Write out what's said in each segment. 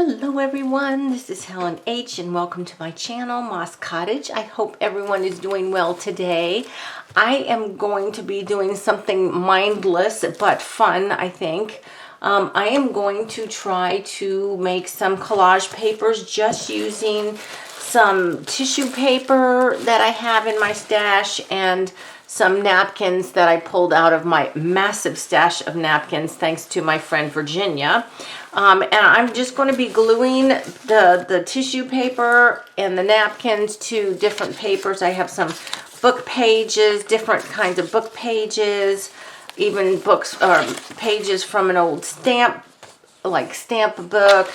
Hello everyone, this is Helen H. and welcome to my channel, Moss Cottage. I hope everyone is doing well today. I am going to be doing something mindless but fun, I think. I am going to try to make some collage papers just using some tissue paper that I have in my stash and some napkins that I pulled out of my massive stash of napkins thanks to my friend Virginia. And I'm just going to be gluing the tissue paper and the napkins to different papers. I have some book pages, different kinds of book pages, even books or pages from an old stamp book.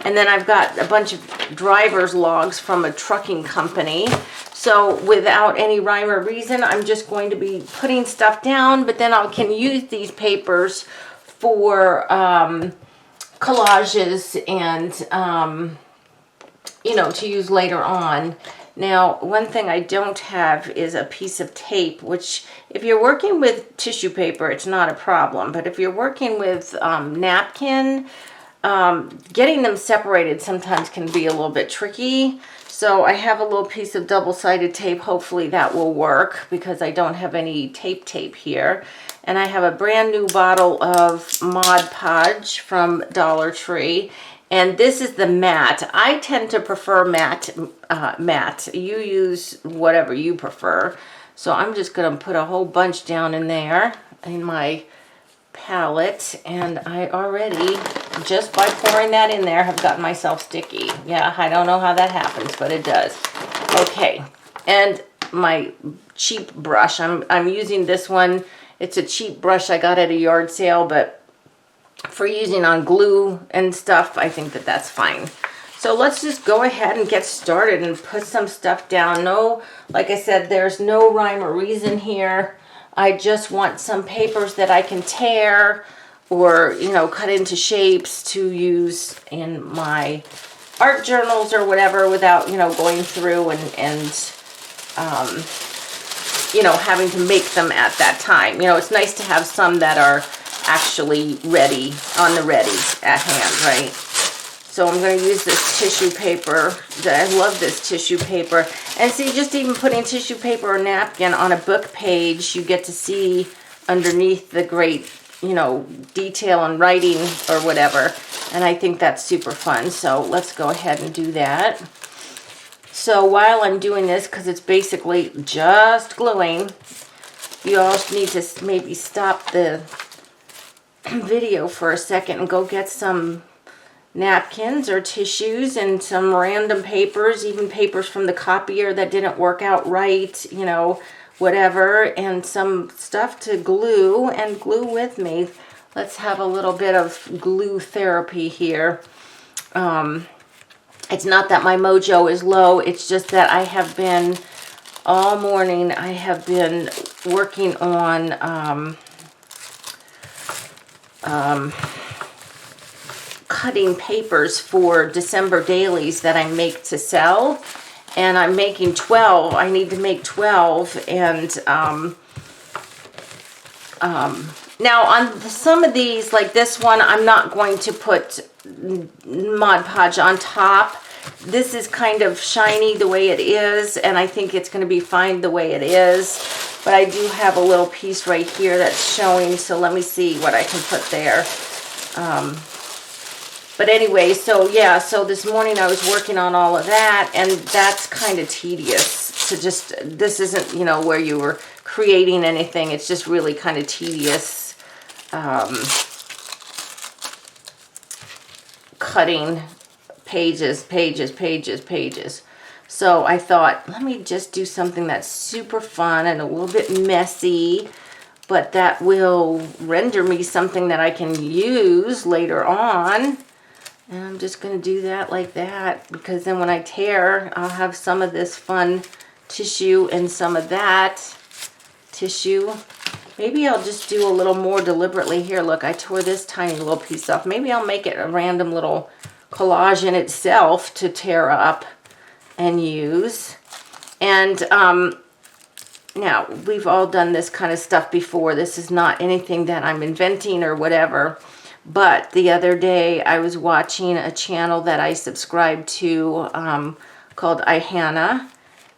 And then I've got a bunch of driver's logs from a trucking company. So without any rhyme or reason, I'm just going to be putting stuff down, but then I can use these papers for collages and, to use later on. Now, one thing I don't have is a piece of tape, which if you're working with tissue paper, it's not a problem. But if you're working with napkin, getting them separated sometimes can be a little bit tricky. So I have a little piece of double-sided tape. Hopefully that will work because I don't have any tape here. And I have a brand new bottle of Mod Podge from Dollar Tree. And this is the matte. I tend to prefer matte. You use whatever you prefer. So I'm just going to put a whole bunch down in there in my palette. And I already, just by pouring that in there, have gotten myself sticky. Yeah, I don't know how that happens, but it does. Okay, and my cheap brush. I'm using this one. It's a cheap brush I got at a yard sale, but for using on glue and stuff, I think that's fine. So let's just go ahead and get started and put some stuff down. No, like I said, there's no rhyme or reason here. I just want some papers that I can tear or, cut into shapes to use in my art journals or whatever without, going through and having to make them at that time. It's nice to have some that are actually ready, on the ready at hand, right? So I'm going to use this tissue paper. I love this tissue paper. And see, just even putting tissue paper or napkin on a book page, you get to see underneath the great, detail and writing or whatever. And I think that's super fun. So let's go ahead and do that. So while I'm doing this, because it's basically just gluing, you all need to maybe stop the video for a second and go get some napkins or tissues and some random papers, even papers from the copier that didn't work out right, whatever, and some stuff to glue and glue with me. Let's have a little bit of glue therapy here. It's not that my mojo is low, it's just that I have been, all morning, I have been working on cutting papers for December dailies that I make to sell. And I'm making 12. I need to make 12. And now on some of these, like this one, I'm not going to put Mod Podge on top. This is kind of shiny the way it is, and I think it's going to be fine the way it is. But I do have a little piece right here that's showing, so let me see what I can put there. But anyway, so yeah, so this morning I was working on all of that, and that's kind of tedious to just, this isn't, where you were creating anything. It's just really kind of tedious cutting pages. So I thought, let me just do something that's super fun and a little bit messy, but that will render me something that I can use later on. And I'm just going to do that like that, because then when I tear, I'll have some of this fun tissue and some of that tissue. Maybe I'll just do a little more deliberately here. Look, I tore this tiny little piece off. Maybe I'll make it a random little collage in itself to tear up and use. And now, we've all done this kind of stuff before. This is not anything that I'm inventing or whatever. But the other day I was watching a channel that I subscribe to called iHanna,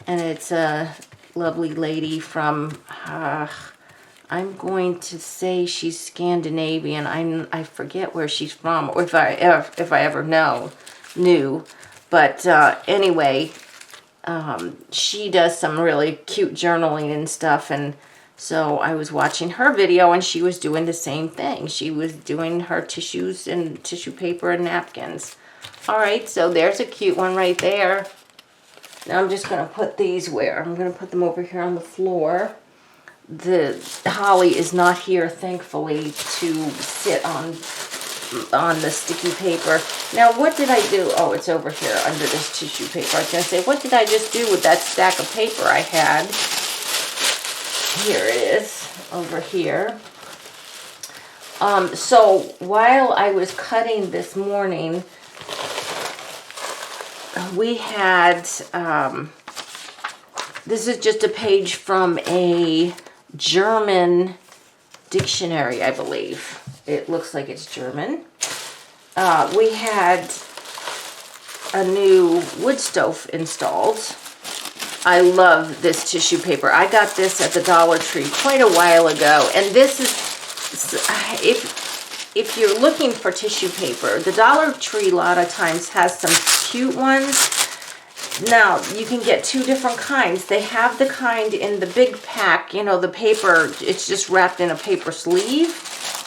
and it's a lovely lady from, I'm going to say she's Scandinavian. I forget where she's from, or if I ever knew. But anyway, she does some really cute journaling and stuff, and so I was watching her video, and she was doing the same thing. She was doing her tissues and tissue paper and napkins. All right, so there's a cute one right there. Now I'm just going to put these where? I'm going to put them over here on the floor. The Holly is not here, thankfully, to sit on the sticky paper. Now, what did I do? Oh, it's over here under this tissue paper. I was going to say, what did I just do with that stack of paper I had? Here it is, over here. So, while I was cutting this morning, we had, this is just a page from a German dictionary, I believe. It looks like it's German. We had a new wood stove installed. I love this tissue paper. I got this at the Dollar Tree quite a while ago, and this is, if you're looking for tissue paper, the Dollar Tree a lot of times has some cute ones. Now, you can get two different kinds. They have the kind in the big pack, you know, the paper, it's just wrapped in a paper sleeve,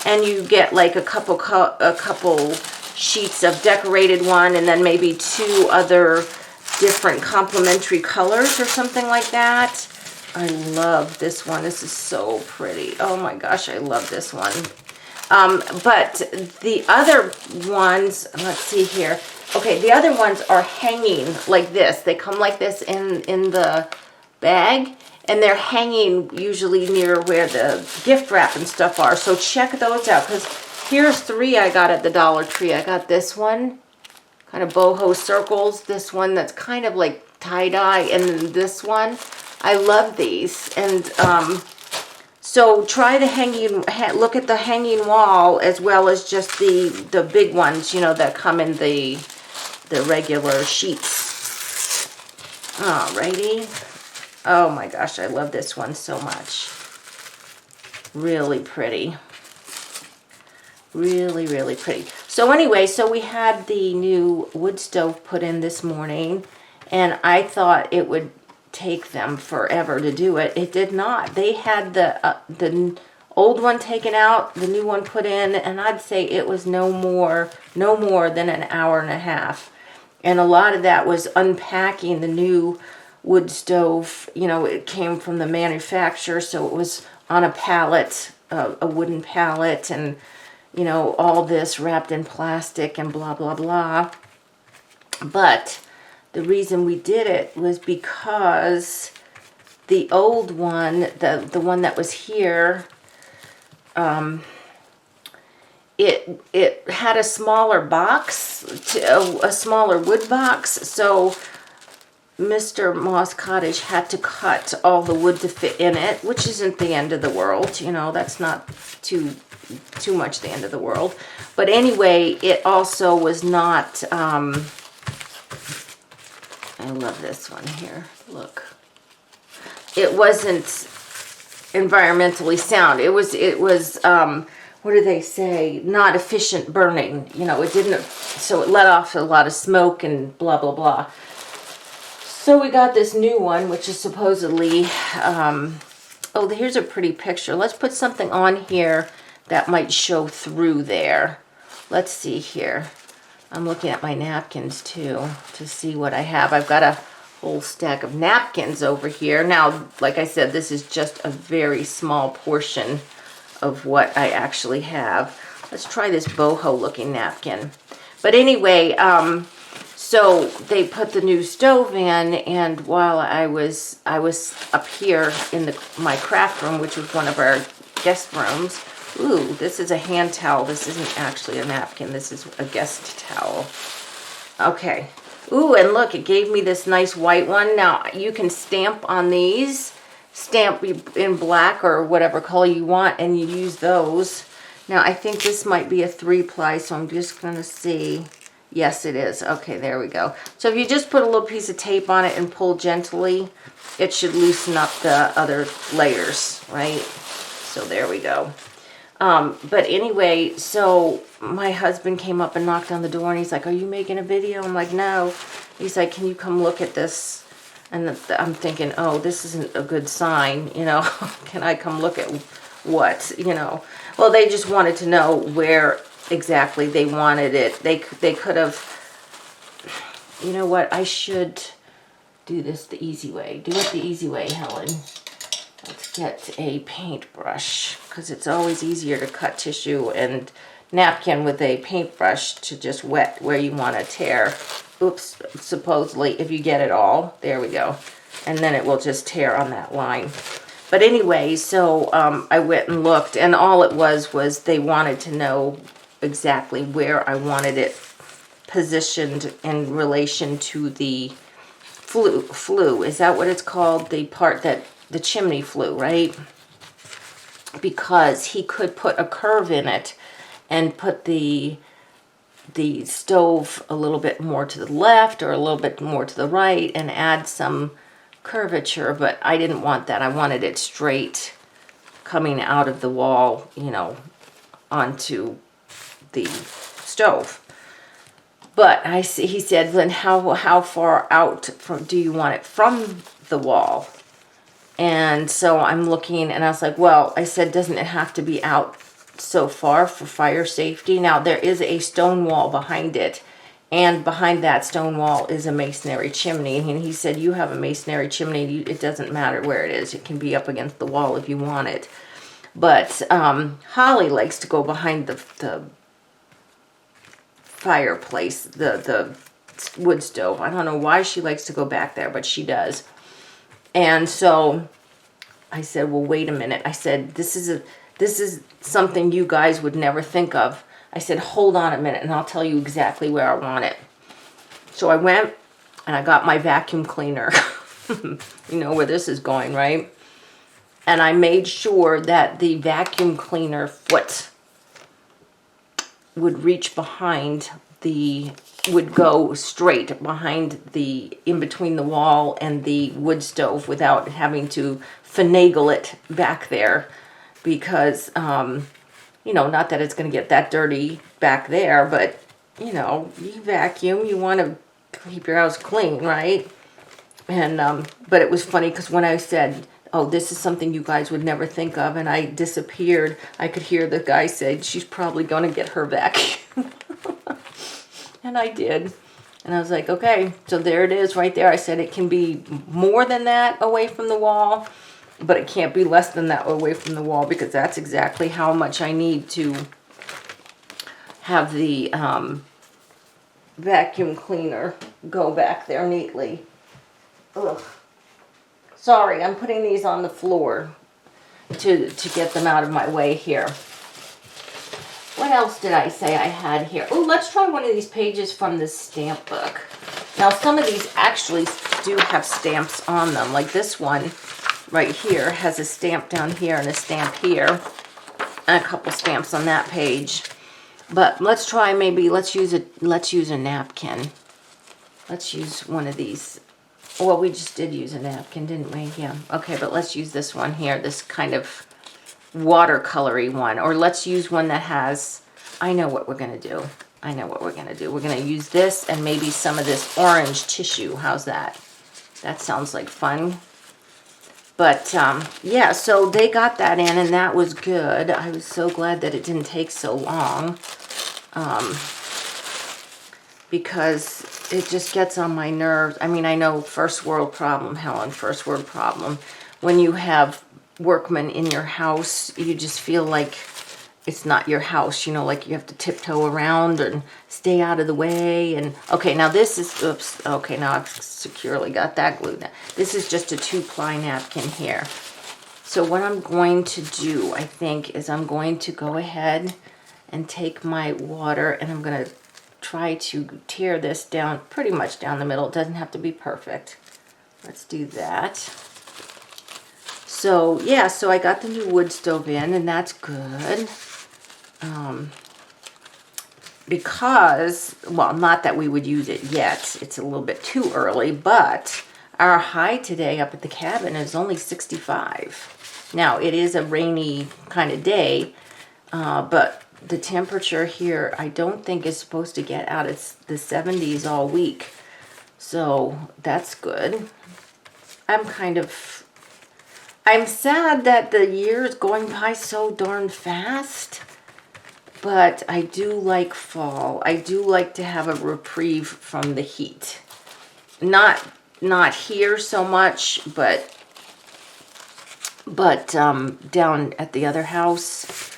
and you get like a couple sheets of decorated one, and then maybe two other different complementary colors or something like that. I love this one. This is so pretty. Oh my gosh, I love this one. But the other ones, let's see here. Okay, the other ones are hanging like this. They come like this in the bag, and they're hanging usually near where the gift wrap and stuff are. So check those out, because here's three I got at the Dollar Tree. I got this one, kind of boho circles. This one that's kind of like tie-dye, and then this one. I love these. And so try the hanging, look at the hanging wall as well as just the big ones, you know, that come in the regular sheets. Alrighty. Oh my gosh, I love this one so much. Really pretty. Really, really pretty. So anyway, so we had the new wood stove put in this morning, and I thought it would take them forever to do it. It did not. They had the old one taken out, the new one put in, and I'd say it was no more than an hour and a half. And a lot of that was unpacking the new wood stove. You know, it came from the manufacturer, so it was on a pallet, a wooden pallet, and, you know, all this wrapped in plastic and blah, blah, blah. But the reason we did it was because the old one, the one that was here, it had a smaller box, a smaller wood box, so Mr. Moss Cottage had to cut all the wood to fit in it, which isn't the end of the world, you know, that's not too much the end of the world. But anyway, it also was not, I love this one here, look. It wasn't environmentally sound. It was what do they say? Not efficient burning. You know, it didn't, so it let off a lot of smoke and blah, blah, blah. So we got this new one, which is supposedly, oh, here's a pretty picture. Let's put something on here that might show through there. Let's see here. I'm looking at my napkins too to see what I have. I've got a whole stack of napkins over here. Now, like I said, this is just a very small portion of what I actually have. Let's try this boho looking napkin. But anyway, so they put the new stove in, and while I was up here in my craft room, which was one of our guest rooms. Ooh, this is a hand towel. This isn't actually a napkin. This is a guest towel. Okay. Ooh, and look, it gave me this nice white one. Now, you can stamp on these. Stamp in black or whatever color you want, and you use those. Now, I think this might be a 3-ply, so I'm just going to see. Yes, it is. Okay, there we go. So if you just put a little piece of tape on it and pull gently, it should loosen up the other layers, right? So there we go. But anyway, so my husband came up and knocked on the door, and he's like, "Are you making a video?" I'm like, "No." He's like, "Can you come look at this?" And I'm thinking, oh, this isn't a good sign, you know. Can I come look at what, you know? Well, they just wanted to know where exactly they wanted it. They could have, you know what, I should do this the easy way. Do it the easy way, Helen. Let's get a paintbrush, because it's always easier to cut tissue and napkin with a paintbrush to just wet where you want to tear. Oops, supposedly, if you get it all. There we go. And then it will just tear on that line. But anyway, so I went and looked, and all it was they wanted to know exactly where I wanted it positioned in relation to the flue. Is that what it's called? The part that, the chimney flue, right? Because he could put a curve in it and put the stove a little bit more to the left or a little bit more to the right and add some curvature, but I didn't want that. I wanted it straight coming out of the wall, you know, onto the stove. But he said, "Then how far out do you want it from the wall?" And so I'm looking, and I was like, well, I said, doesn't it have to be out so far for fire safety? Now, there is a stone wall behind it, and behind that stone wall is a masonry chimney. And he said, you have a masonry chimney. It doesn't matter where it is. It can be up against the wall if you want it. But Holly likes to go behind the fireplace, the wood stove. I don't know why she likes to go back there, but she does. And so I said, well, wait a minute. I said, this is something you guys would never think of. I said, hold on a minute, and I'll tell you exactly where I want it. So I went, and I got my vacuum cleaner. You know where this is going, right? And I made sure that the vacuum cleaner foot would reach behind would go straight behind in between the wall and the wood stove without having to finagle it back there, because you know, not that it's going to get that dirty back there, but you know, you vacuum, you want to keep your house clean, right? And but it was funny because when I said, oh, this is something you guys would never think of, and I disappeared, I could hear the guy say, she's probably going to get her vacuum. And I did. And I was like, okay, so there it is right there. I said it can be more than that away from the wall, but it can't be less than that away from the wall, because that's exactly how much I need to have the vacuum cleaner go back there neatly. Ugh. Sorry, I'm putting these on the floor to get them out of my way here. What else did I say I had here? Oh, let's try one of these pages from this stamp book. Now, some of these actually do have stamps on them. Like this one right here has a stamp down here and a stamp here, and a couple stamps on that page. But let's try, maybe let's use a napkin. Let's use one of these. Well, we just did use a napkin, didn't we? Yeah. Okay, but let's use this one here, this kind of watercolory one. Or let's use one that has, I know what we're going to do. I know what we're going to do. We're going to use this and maybe some of this orange tissue. How's that? That sounds like fun. But, yeah, so they got that in, and that was good. I was so glad that it didn't take so long. Because it just gets on my nerves. I mean, I know first world problem, Helen, first world problem. When you have workmen in your house, you just feel like it's not your house, you know, like you have to tiptoe around and stay out of the way. And okay, now this is, oops, okay, now I've securely got that glued down. This is just a 2-ply napkin here. So what I'm going to do, I think, is I'm going to go ahead and take my water, and I'm going to try to tear this down pretty much down the middle. It doesn't have to be perfect. Let's do that. So yeah, so I got the new wood stove in, and that's good. because, well, not that we would use it yet. It's a little bit too early, but our high today up at the cabin is only 65. Now, it is a rainy kind of day, but the temperature here, I don't think is supposed to get out. It's the 70s all week, so that's good. I'm sad that the year is going by so darn fast, but I do like fall. I do like to have a reprieve from the heat. Not here so much, but down at the other house,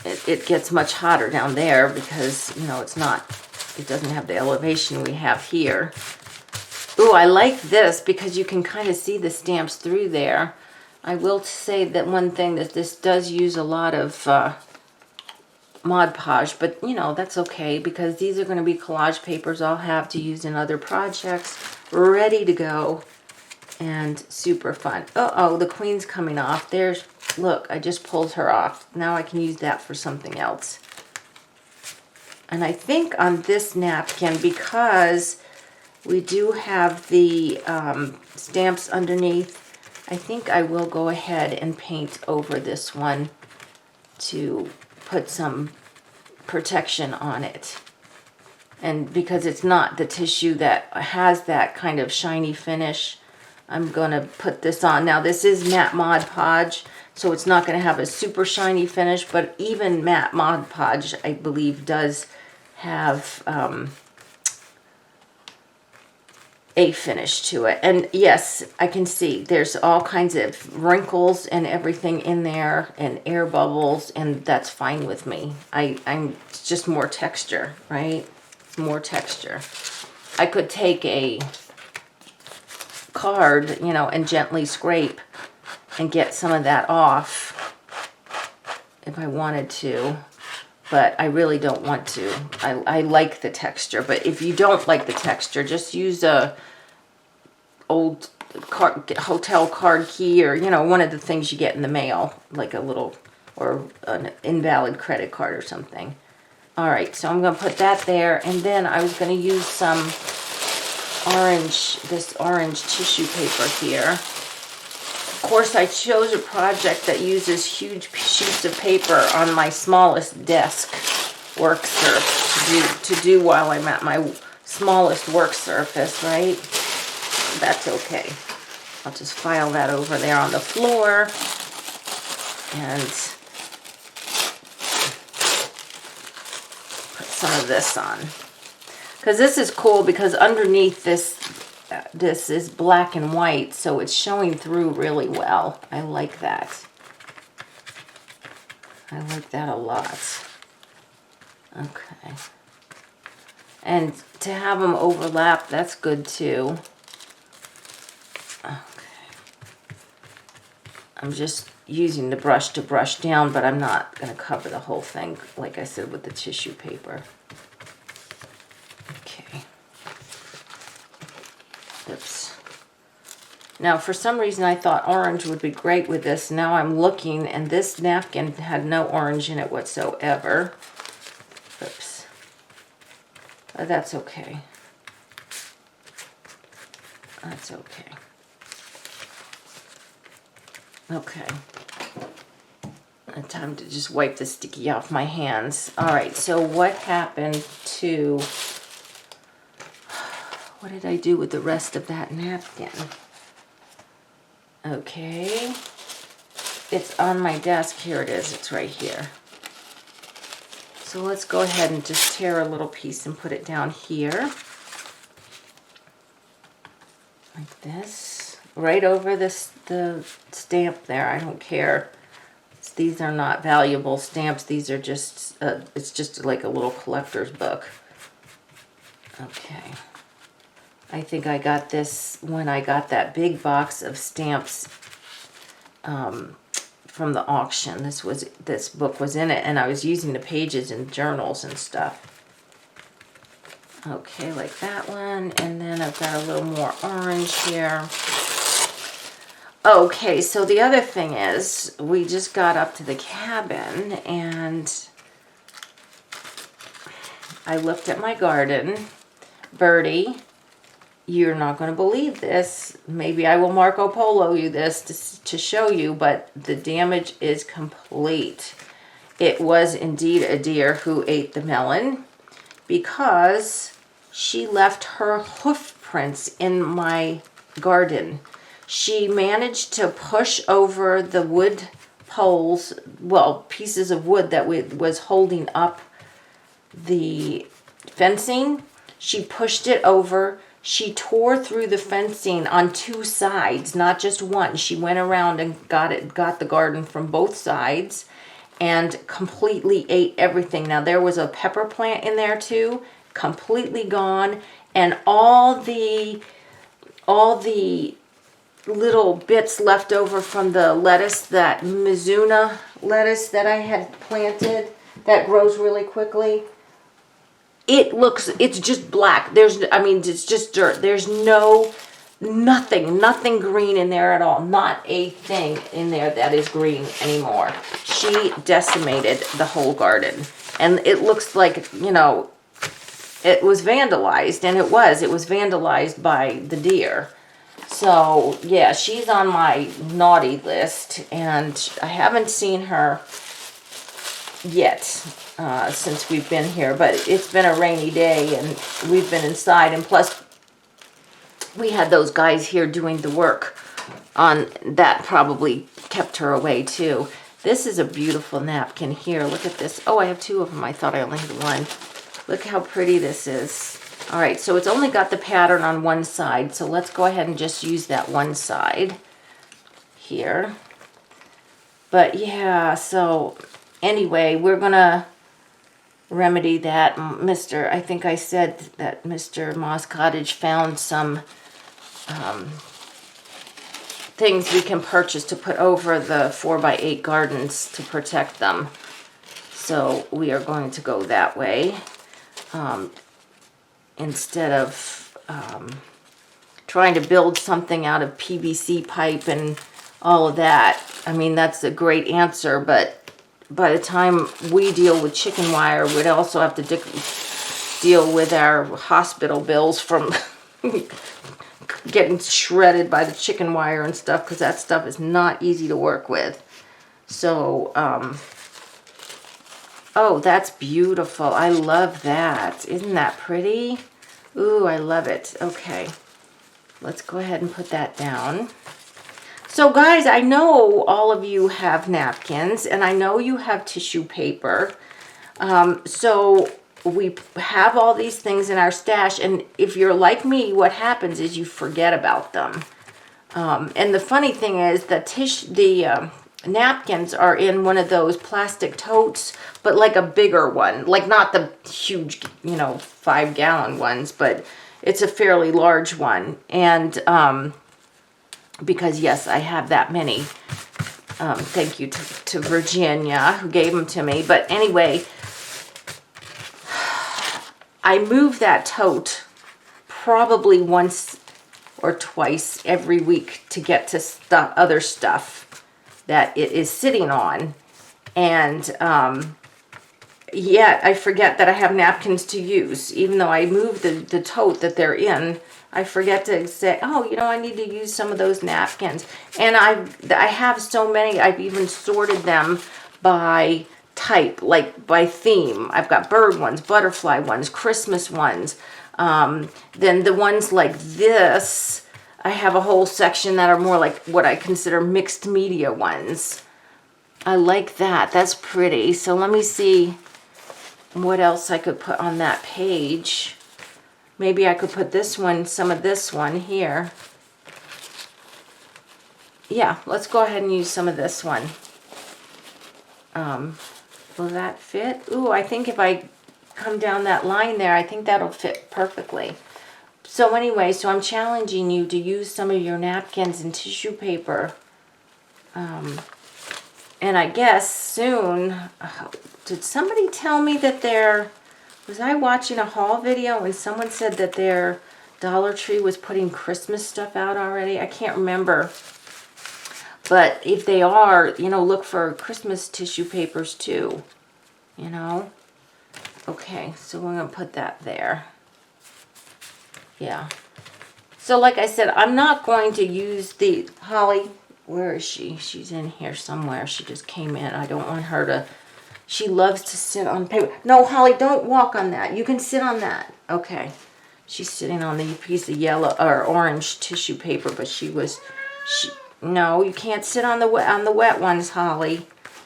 it gets much hotter down there because, you know, it doesn't have the elevation we have here. Ooh, I like this because you can kind of see the stamps through there. I will say that one thing, that this does use a lot of Mod Podge, but you know, that's okay because these are going to be collage papers I'll have to use in other projects, ready to go and super fun. Uh-oh, the queen's coming off. There's, look, I just pulled her off. Now I can use that for something else. And I think on this napkin, because we do have the stamps underneath, I think I will go ahead and paint over this one to put some protection on it. And because it's not the tissue that has that kind of shiny finish, I'm going to put this on. Now, this is matte Mod Podge, so it's not going to have a super shiny finish, but even matte Mod Podge, I believe, does have a finish to it. And yes, I can see there's all kinds of wrinkles and everything in there and air bubbles, and that's fine with me. I'm it's just more texture, right? More texture. I could take a card, you know, and gently scrape and get some of that off if I wanted to, but I really don't want to. I like the texture, but if you don't like the texture, just use a old hotel card key, or, you know, one of the things you get in the mail, like a little, or an invalid credit card or something. All right, so I'm going to put that there, and then I was going to use some this orange tissue paper here. Of course, I chose a project that uses huge sheets of paper on my smallest desk work surface to do while I'm at my smallest work surface, right? That's okay. I'll just file that over there on the floor, and put some of this on. Because this is cool, because underneath this is black and white, so it's showing through really well. I like that. I like that a lot. Okay. And to have them overlap, that's good too. Okay. I'm just using the brush to brush down, but I'm not going to cover the whole thing, like I said, with the tissue paper. Okay. Oops. Now, for some reason, I thought orange would be great with this. Now I'm looking, and this napkin had no orange in it whatsoever. Oops. That's okay. That's okay. Okay. Time to just wipe the sticky off my hands. All right, so what happened to... What did I do with the rest of that napkin? Okay. It's on my desk. Here it is. It's right here. So let's go ahead and just tear a little piece and put it down here. Like this. Right over the stamp there. I don't care. These are not valuable stamps. These are just, it's just like a little collector's book. Okay. I think I got this when I got that big box of stamps from the auction. This book was in it, and I was using the pages in journals and stuff. Okay, like that one, and then I've got a little more orange here. Okay, so the other thing is, we just got up to the cabin, and I looked at my garden. Birdie, you're not going to believe this. Maybe I will Marco Polo you this to show you, but the damage is complete. It was indeed a deer who ate the melon because she left her hoof prints in my garden. She managed to push over the wood poles, well, pieces of wood that was holding up the fencing. She pushed it over. She tore through the fencing on 2 sides, not just one. She went around and got the garden from both sides and completely ate everything. Now, there was a pepper plant in there too, completely gone, and all the little bits left over from the lettuce, that Mizuna lettuce that I had planted that grows really quickly. It's just black. It's just dirt. There's nothing green in there at all. Not a thing in there that is green anymore. She decimated the whole garden. And it looks like, you know, it was vandalized, and it was vandalized by the deer. So, yeah, she's on my naughty list, and I haven't seen her yet since we've been here, but it's been a rainy day, and we've been inside, and plus we had those guys here doing the work on that, probably kept her away too. This is a beautiful napkin here. Look at this. Oh, I have 2 of them. I thought I only had 1. Look how pretty this is. All right, so it's only got the pattern on one side, so let's go ahead and just use that one side here. But yeah, so anyway, we're gonna remedy that. I think I said that Mr. Moss Cottage found some things we can purchase to put over the 4x8 gardens to protect them. So we are going to go that way. Instead of trying to build something out of PVC pipe and all of that. I mean, that's a great answer, but by the time we deal with chicken wire, we'd also have to deal with our hospital bills from getting shredded by the chicken wire and stuff, because that stuff is not easy to work with. So, oh, that's beautiful. I love that. Isn't that pretty? Ooh, I love it. Okay. Let's go ahead and put that down. So, guys, I know all of you have napkins, and I know you have tissue paper. So, we have all these things in our stash, and if you're like me, what happens is you forget about them. And the funny thing is the napkins are in one of those plastic totes, but like a bigger one, like not the huge, 5-gallon ones, but it's a fairly large one. And because yes, I have that many. Thank you to Virginia who gave them to me. But anyway, I move that tote probably once or twice every week to get to other stuff that it is sitting on. And yet I forget that I have napkins to use. Even though I move the tote that they're in, I forget to say, oh, I need to use some of those napkins. And I have so many, I've even sorted them by type, like by theme. I've got bird ones, butterfly ones, Christmas ones. Then the ones like this, I have a whole section that are more like what I consider mixed media ones. I like that. That's pretty. So let me see what else I could put on that page. Maybe I could put this one, some of this one here. Yeah, let's go ahead and use some of this one. Will that fit? Ooh, I think if I come down that line there, I think that'll fit perfectly. So anyway, so I'm challenging you to use some of your napkins and tissue paper. And I guess soon, did somebody tell me that was I watching a haul video and someone said that their Dollar Tree was putting Christmas stuff out already? I can't remember. But if they are, look for Christmas tissue papers too. Okay, so we're going to put that there. Yeah. So like I said, I'm not going to use the Holly. Where is she? She's in here somewhere. She just came in. I don't want her to... She loves to sit on paper. No, Holly, don't walk on that. You can sit on that. Okay. She's sitting on the piece of yellow or orange tissue paper, but no, you can't sit on the wet ones, Holly.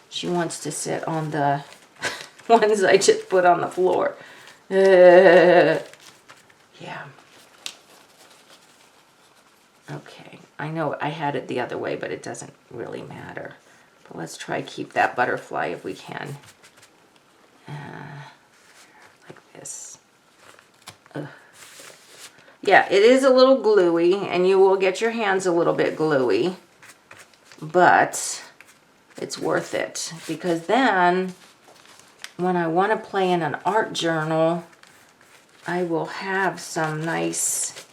She wants to sit on the ones I just put on the floor. Yeah. Okay. I know I had it the other way, but it doesn't really matter. But let's try to keep that butterfly if we can. Like this. Ugh. Yeah, it is a little gluey, and you will get your hands a little bit gluey, but it's worth it, because then when I want to play in an art journal, I will have some nice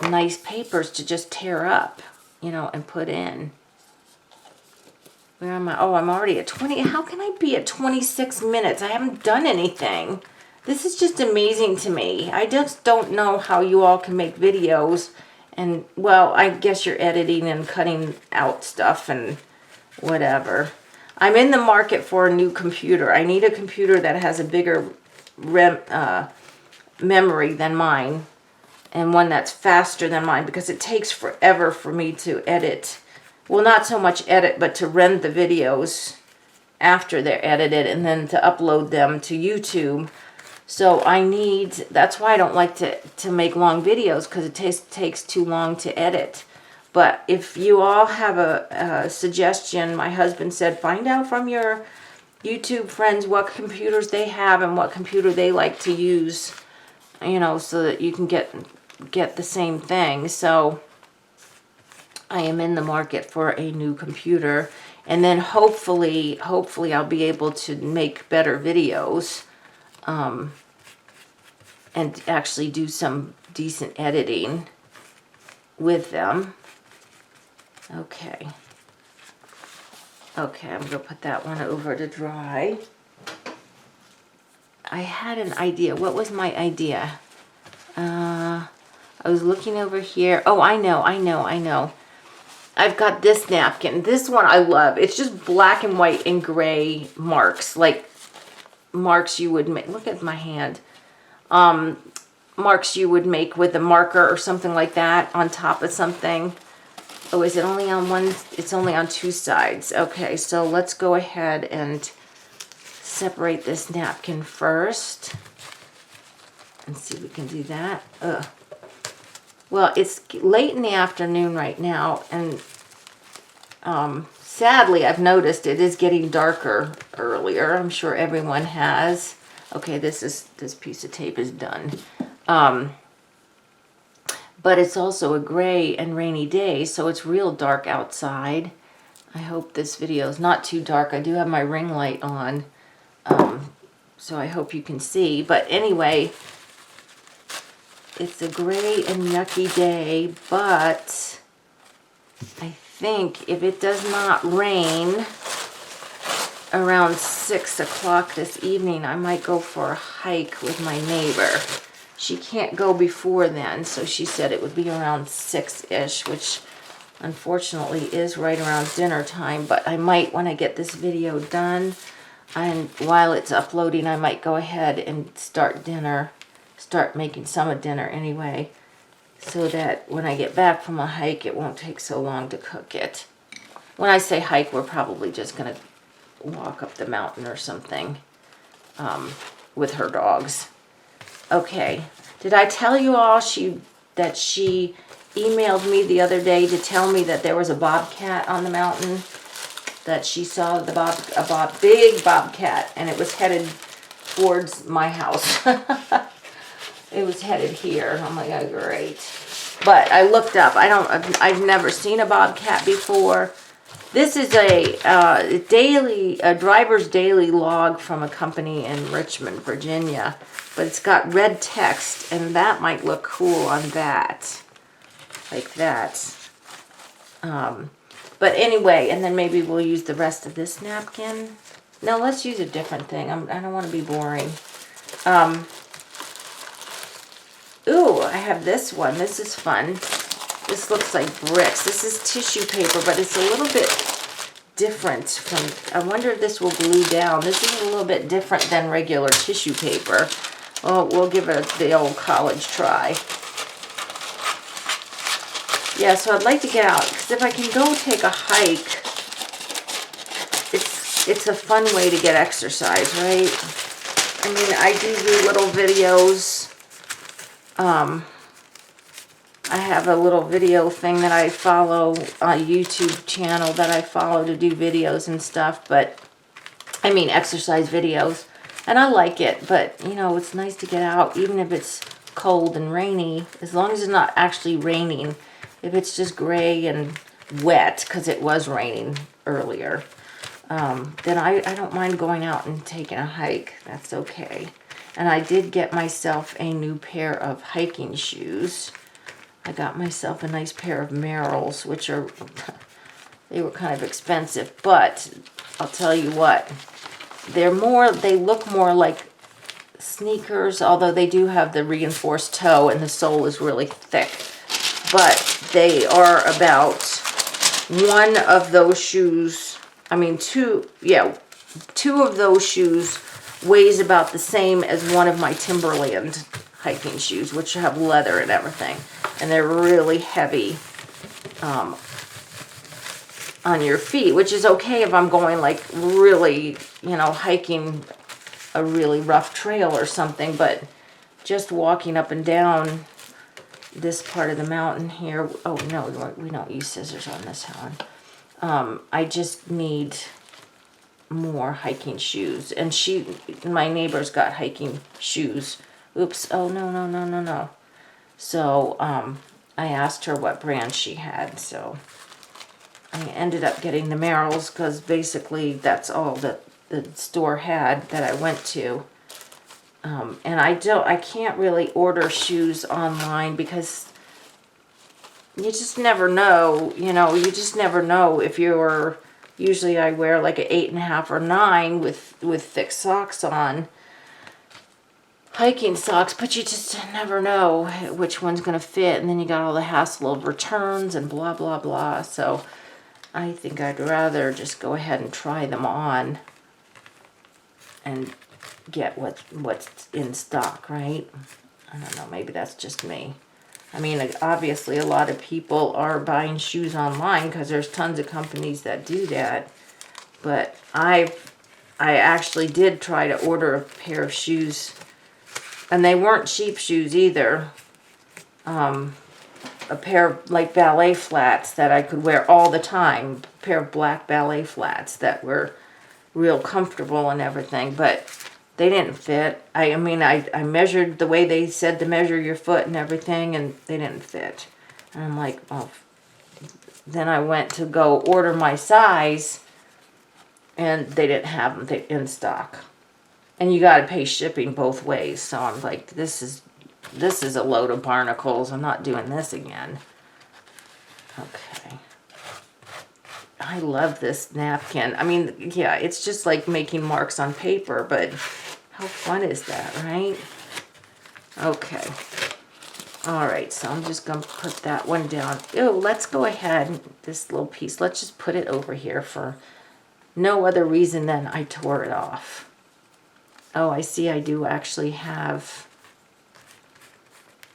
nice papers to just tear up, you know, and put in. Where am I? Oh, I'm already at 20. How can I be at 26 minutes? I haven't done anything. This is just amazing to me. I just don't know how you all can make videos. And, well, I guess you're editing and cutting out stuff and whatever. I'm in the market for a new computer. I need a computer that has a bigger memory than mine. And one that's faster than mine, because it takes forever for me to edit. Well, not so much edit, but to render the videos after they're edited and then to upload them to YouTube. So that's why I don't like to make long videos, because it takes too long to edit. But if you all have a suggestion, my husband said, find out from your YouTube friends what computers they have and what computer they like to use, you know, so that you can get the same thing. So I am in the market for a new computer, and then hopefully I'll be able to make better videos, and actually do some decent editing with them. Okay, I'm gonna put that one over to dry. I had an idea. What was my idea? I was looking over here. Oh, I know. I've got this napkin. This one I love. It's just black and white and gray marks, like marks you would make. Look at my hand. Marks you would make with a marker or something like that on top of something. Oh, is it only on one? It's only on two sides. Okay, so let's go ahead and separate this napkin first. And see if we can do that. Ugh. Well, it's late in the afternoon right now, and sadly, I've noticed it is getting darker earlier. I'm sure everyone has. Okay, this piece of tape is done. But it's also a gray and rainy day, so it's real dark outside. I hope this video is not too dark. I do have my ring light on, so I hope you can see. But anyway, it's a gray and yucky day, but I think if it does not rain around 6 o'clock this evening, I might go for a hike with my neighbor. She can't go before then, so she said it would be around 6-ish, which unfortunately is right around dinner time. But I might, when I get this video done, and while it's uploading, I might go ahead and start making some of dinner anyway, so that when I get back from a hike, it won't take so long to cook it. When I say hike, we're probably just going to walk up the mountain or something with her dogs. Okay, did I tell you all that she emailed me the other day to tell me that there was a bobcat on the mountain? That she saw a big bobcat, and it was headed towards my house. It was headed here. I'm like, oh, great. But I looked up. I've never seen a bobcat before. This is a driver's daily log from a company in Richmond, Virginia. But it's got red text, and that might look cool on that. Like that. But anyway, and then maybe we'll use the rest of this napkin. No, let's use a different thing. I don't want to be boring. Ooh, I have this one. This is fun. This looks like bricks. This is tissue paper, but it's a little bit different from, I wonder if this will glue down. This is a little bit different than regular tissue paper. Well, we'll give it the old college try. Yeah, so I'd like to get out, because if I can go take a hike, it's a fun way to get exercise, right? I mean, I do little videos. I have a little video thing that I follow, a YouTube channel that I follow to do videos and stuff, but, I mean exercise videos, and I like it, but, you know, it's nice to get out, even if it's cold and rainy, as long as it's not actually raining. If it's just gray and wet, because it was raining earlier, then I don't mind going out and taking a hike. That's okay. And I did get myself a new pair of hiking shoes. I got myself a nice pair of Merrells, which are, they were kind of expensive, but I'll tell you what, they look more like sneakers, although they do have the reinforced toe and the sole is really thick. But they are about one of those shoes, I mean two of those shoes weighs about the same as one of my Timberland hiking shoes, which have leather and everything. And they're really heavy on your feet, which is okay if I'm going like really, you know, hiking a really rough trail or something, but just walking up and down this part of the mountain here. Oh no, we don't use scissors on this one. I just need more hiking shoes, and my neighbor's got hiking shoes. Oops, oh no. So, I asked her what brand she had, so I ended up getting the Merrells, because basically that's all that the store had that I went to. And I can't really order shoes online, because you just never know, you know, you just never know if you're, usually I wear like an 8.5 or 9 with thick socks on, hiking socks, but you just never know which one's going to fit, and then you got all the hassle of returns and blah blah blah. So I think I'd rather just go ahead and try them on and get what's in stock, right? I don't know, maybe that's just me. I mean, obviously a lot of people are buying shoes online, because there's tons of companies that do that, but I actually did try to order a pair of shoes, and they weren't cheap shoes either. A pair of like ballet flats that I could wear all the time. A pair of black ballet flats that were real comfortable and everything, but they didn't fit. I mean, I measured the way they said to measure your foot and everything, and they didn't fit. And I'm like, oh. Then I went to go order my size, and they didn't have them in stock. And you got to pay shipping both ways. So I'm like, this is a load of barnacles. I'm not doing this again. Okay. I love this napkin. I mean, yeah, it's just like making marks on paper, but how fun is that, right? Okay. All right, so I'm just going to put that one down. Oh, let's go ahead, this little piece, let's just put it over here for no other reason than I tore it off. Oh, I see I do actually have,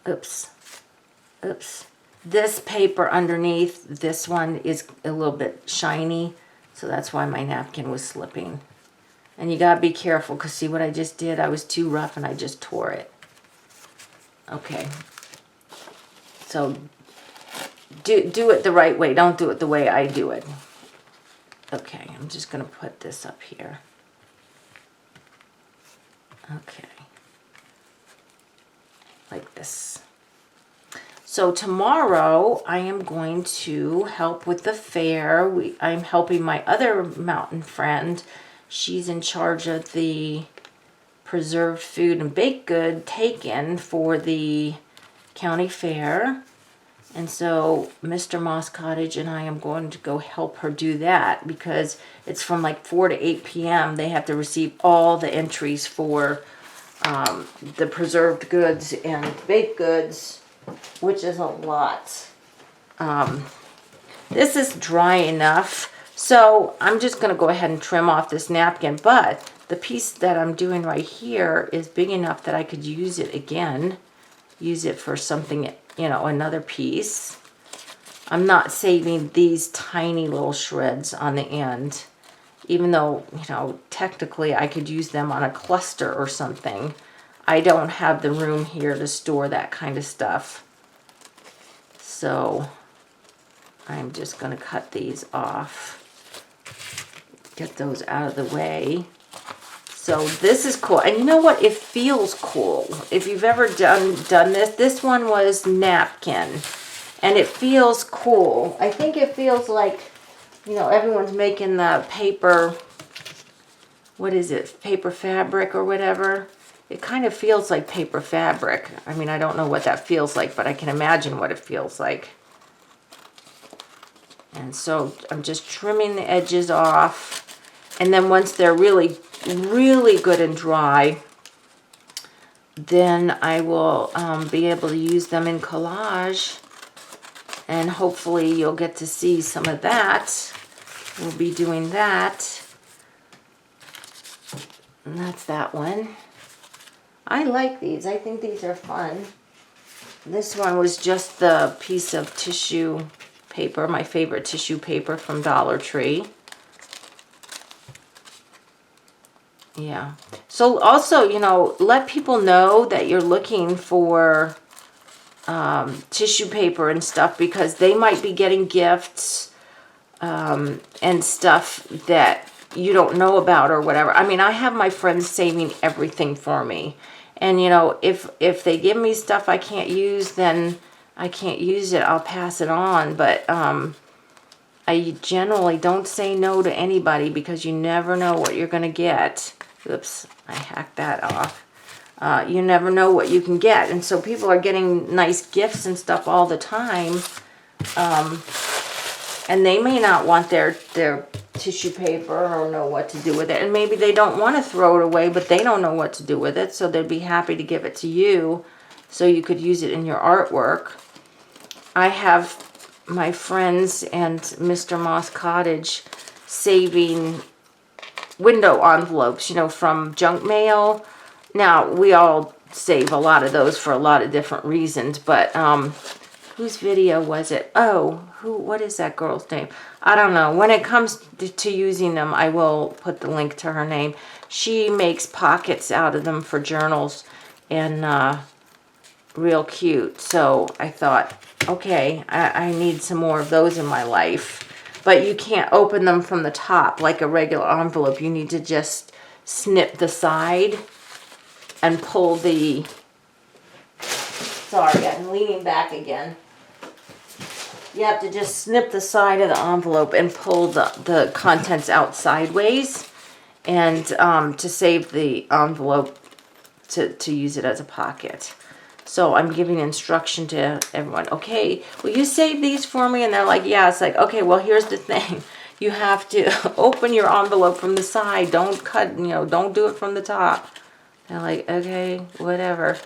oops, this paper underneath, this one is a little bit shiny, so that's why my napkin was slipping. And you gotta be careful, because see what I just did? I was too rough and I just tore it. Okay. So do it the right way. Don't do it the way I do it. Okay, I'm just gonna put this up here. Okay. Like this. So tomorrow I am going to help with the fair. I'm helping my other mountain friend. She's in charge of the preserved food and baked good take-in for the county fair. And so Mr. Moss Cottage and I am going to go help her do that because it's from like 4 to 8 p.m. They have to receive all the entries for the preserved goods and baked goods, which is a lot. This is dry enough, so I'm just going to go ahead and trim off this napkin, but the piece that I'm doing right here is big enough that I could use it again, use it for something, you know, another piece. I'm not saving these tiny little shreds on the end, even though, you know, technically I could use them on a cluster or something. I don't have the room here to store that kind of stuff. So I'm just going to cut these off, get those out of the way. So this is cool. And you know what? It feels cool. If you've ever done this one was napkin. And it feels cool. I think it feels like, you know, everyone's making the paper, what is it? Paper fabric or whatever. It kind of feels like paper fabric. I mean, I don't know what that feels like, but I can imagine what it feels like. And so I'm just trimming the edges off. And then once they're really, really good and dry, then I will be able to use them in collage. And hopefully you'll get to see some of that. We'll be doing that. And that's that one. I like these. I think these are fun. This one was just the piece of tissue paper, my favorite tissue paper from Dollar Tree. Yeah. So also, you know, let people know that you're looking for tissue paper and stuff, because they might be getting gifts and stuff that you don't know about or whatever. I mean, I have my friends saving everything for me. And, you know, if they give me stuff I can't use, then I can't use it. I'll pass it on. But I generally don't say no to anybody because you never know what you're going to get. Oops, I hacked that off. You never know what you can get. And so people are getting nice gifts and stuff all the time. And they may not want their tissue paper or know what to do with it. And maybe they don't want to throw it away, but they don't know what to do with it. So they'd be happy to give it to you so you could use it in your artwork. I have my friends and Mr. Moss Cottage saving window envelopes, you know, from junk mail. Now, we all save a lot of those for a lot of different reasons, but whose video was it? Oh, what is that girl's name? I don't know. When it comes to using them, I will put the link to her name. She makes pockets out of them for journals, and real cute. So I thought, okay, I need some more of those in my life. But you can't open them from the top like a regular envelope. You need to just snip the side and pull the, sorry, I'm leaning back again. You have to just snip the side of the envelope and pull the contents out sideways, and to save the envelope to use it as a pocket. So I'm giving instruction to everyone. Okay, will you save these for me? And they're like, yeah. It's like, okay, well, here's the thing. You have to open your envelope from the side. Don't cut, you know, don't do it from the top. They're like, okay, whatever.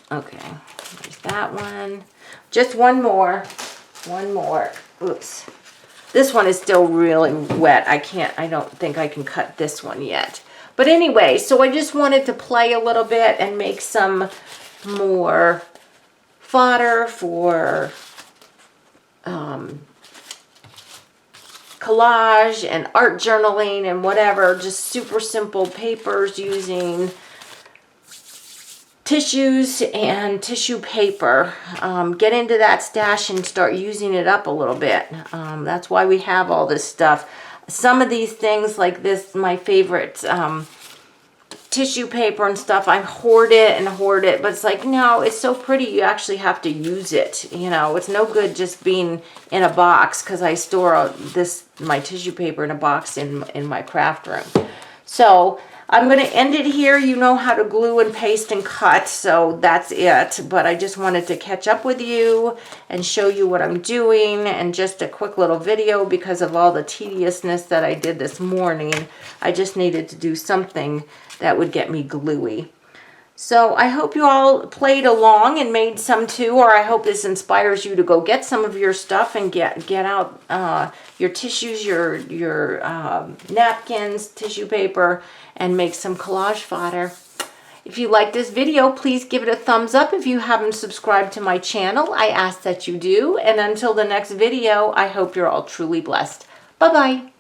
Okay, there's that one. Just one more. One more. Oops. This one is still really wet. I don't think I can cut this one yet. But anyway, so I just wanted to play a little bit and make some more fodder for collage and art journaling and whatever. Just super simple papers using tissues and tissue paper. Get into that stash and start using it up a little bit. That's why we have all this stuff. Some of these things like this, my favorite tissue paper and stuff, I hoard it, but it's like, no, it's so pretty, you actually have to use it. You know, it's no good just being in a box, because I store my tissue paper in a box in my craft room. So I'm going to end it here. You know how to glue and paste and cut, so that's it. But I just wanted to catch up with you and show you what I'm doing, and just a quick little video because of all the tediousness that I did this morning. I just needed to do something that would get me gluey. So I hope you all played along and made some too, or I hope this inspires you to go get some of your stuff and get out your tissues, your napkins, tissue paper, and make some collage fodder. If you like this video, please give it a thumbs up. If you haven't subscribed to my channel, I ask that you do. And until the next video, I hope you're all truly blessed. Bye-bye.